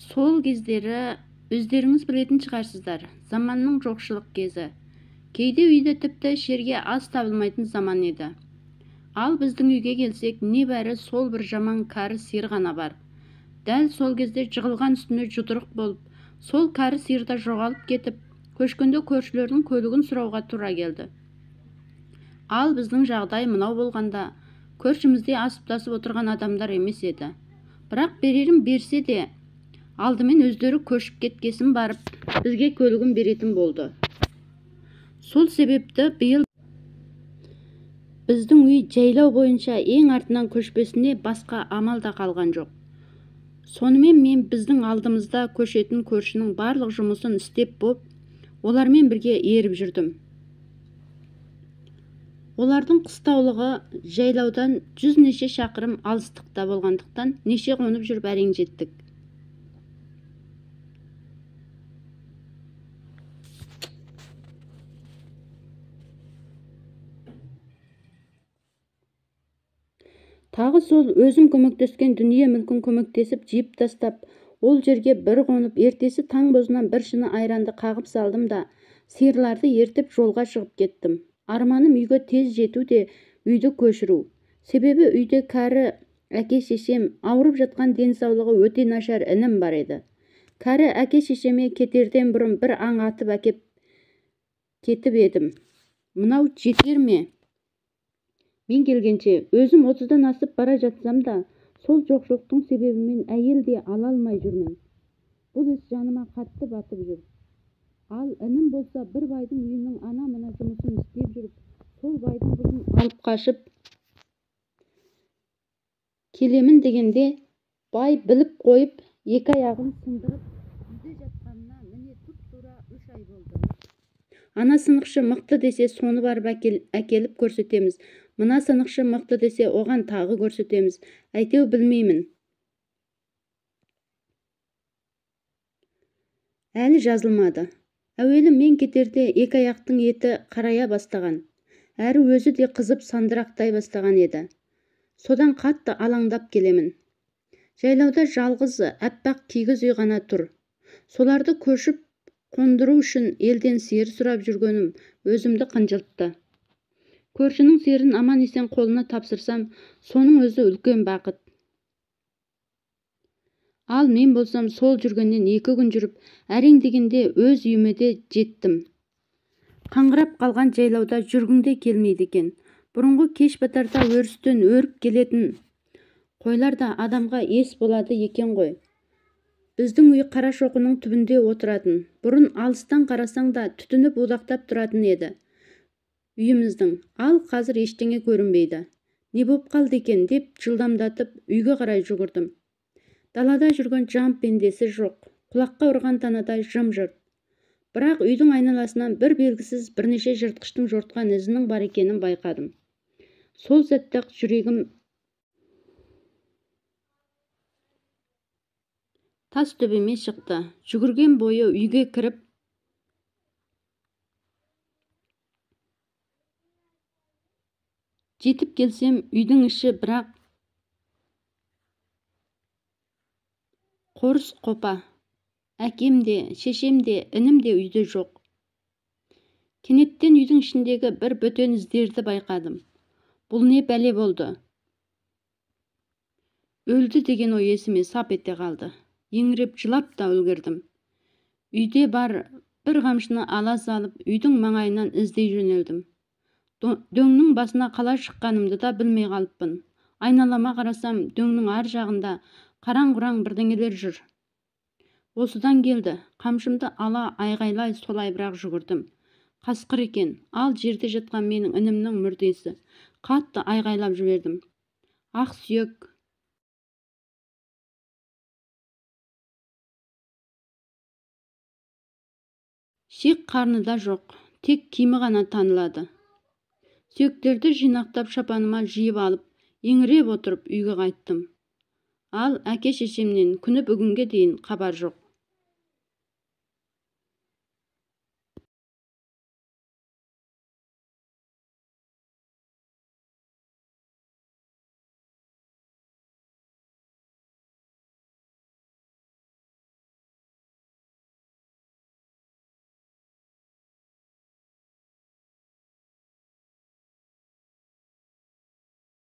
Сол кездері өздеріңіз білетін шығарсыздар, заманның жоқшылық кезі. Кейде үйде тіпті ішерге ас табылмайтын заман еді. Ал біздің үйге келсек, небәрі сол бір жаман кәрі сиыр ғана бар. Дәл сол кезде жығылған үстіне жұдырық болып, сол кәрі сиыр да жоғалып кетіп, көшкенде көршілердің көлігін сұрауға тура келді. Ал біздің жағдай мынау болғанда, көршімізде асып-тасып отырған адамдар емес еді. Бірақ берерім берсе де, алдымен өздері көшіп кеткесін барып, бізге көлігін беретін болды. Сол себепті биыл біздің үй жайлау бойынша ең артынан көшпесіне басқа амал да қалған жоқ. Сонымен мен біздің алдымызда көшетін көршінің барлық жұмысын істеп боп, олармен бірге еріп жүрдім. Олардың қыстаулығы жайлаудан 100 неше шақырым алыстықта болғандықтан неше қонып жүріп әрең жеттік. Тағы сол өзім көмектескен дүние мүлкін көмектесіп жиып тастап, ол жерге бір қонып, ертесі таң бозынан бір шыны айранды қағып салдым да, сиырларды ертіп жолға шығып кеттім. Арманым үйге тез жету де, үйді көшіру. Себебі үйде кәрі әке-шешем, ауырып жатқан денсаулығы өте нашар інім бар еді. Кәрі әке-шешеме кетерден бұрын бір аң атып әкеп кетіп едім. Мынау жетер ме? Мен келгенше, өзім 30-дан асып бара жатсам да, сол жоқшылықтың себебімен әйел де ала алмай жүрмін. Бұл іс жаныма қатты батып жүр. Ал інім болса бір байдың үйінің ана-мына жұмысын істеп жүріп, сол байдың қызын алып қашып келемін дегенде, бай біліп қойып, екі аяғын сындырып, үйде жатқанына міне тұп-тура 3 ай болды. Ана сынықшы мықты десе, соны барып әкеліп көрсетеміз. Мына сынықшы мықты десе, оған тағы көрсетеміз. Әйтеу білмеймін. Әлі жазылмады. Әуелі мен кетерде екі аяқтың еті қарая бастаған. Әрі өзі де қызып сандырақтай бастаған еді. Содан қатты алаңдап келемін. Жайлауда жалғыз әппақ кигіз үй ғана тұр. Соларды көшіп қондыру үшін елден сиыр сұрап жүргенім өзімді қынжылтты. Көршінің сиырын аман-есен қолына тапсырсам, соның өзі үлкен бақыт. Ал мен болсам сол жүргеннен 2 күн жүріп, әрең дегенде өз үйіме де жеттім. Қаңғырап қалған жайлауда жүргіңде келмейді екен. Бұрынғы кеш батарда өрістен өріп келетін қойлар да адамға ес болады екен ғой. Біздің үй Қарашоқының түбінде отыратын. Бұрын алыстан қарасаң да түтініп будақтап тұратын еді үйіміздің. Ал қазір ештеңе көрінбейді. Не боп қалды екен деп жылдамдатып үйге қарай жүгірдім. Далада жүрген жан пендесі жоқ. Құлаққа ұрған танадай жым-жырт. Бірақ үйдің айналасынан бір белгісіз бірнеше жыртқыштың жортқан ізінің бар екенін байқадым. Сол сәтте жүрегім тас төбеме шықты. Жүгірген бойы үйге кіріп, жетіп келсем, үйдің іші бірақ қорыс қопа. Әкем де, шешем де, інім де үйде жоқ. Кенеттен үйдің ішіндегі бір бөтен іздерді байқадым. Бұл не бәле болды? Өлді деген ой есіме сап ете қалды. Еңіреп жылап та үлгердім. Үйде бар бір қамшыны ала салып, үйдің маңайынан іздей жөнелдім. Дөңнің басына қалай шыққанымды да білмей қалыппын. Айналама қарасам, дөңнің ар жағында қараң-құраң бірдеңелер жүр. Осыдан келді. Қамшымды ала айғайлай солай бірақ жүгірдім. Қасқыр екен. Ал жерде жатқан менің інімнің мүрдесі. Қатты айғайлап жібердім. Ақ сүйек. Шек қарны да жоқ. Тек киімі ғана танылады. Сүйектерді жинақтап шапаныма жиып алып, еңіреп отырып үйге қайттым. Ал әке-шешемнен күні бүгінге дейін хабар жоқ.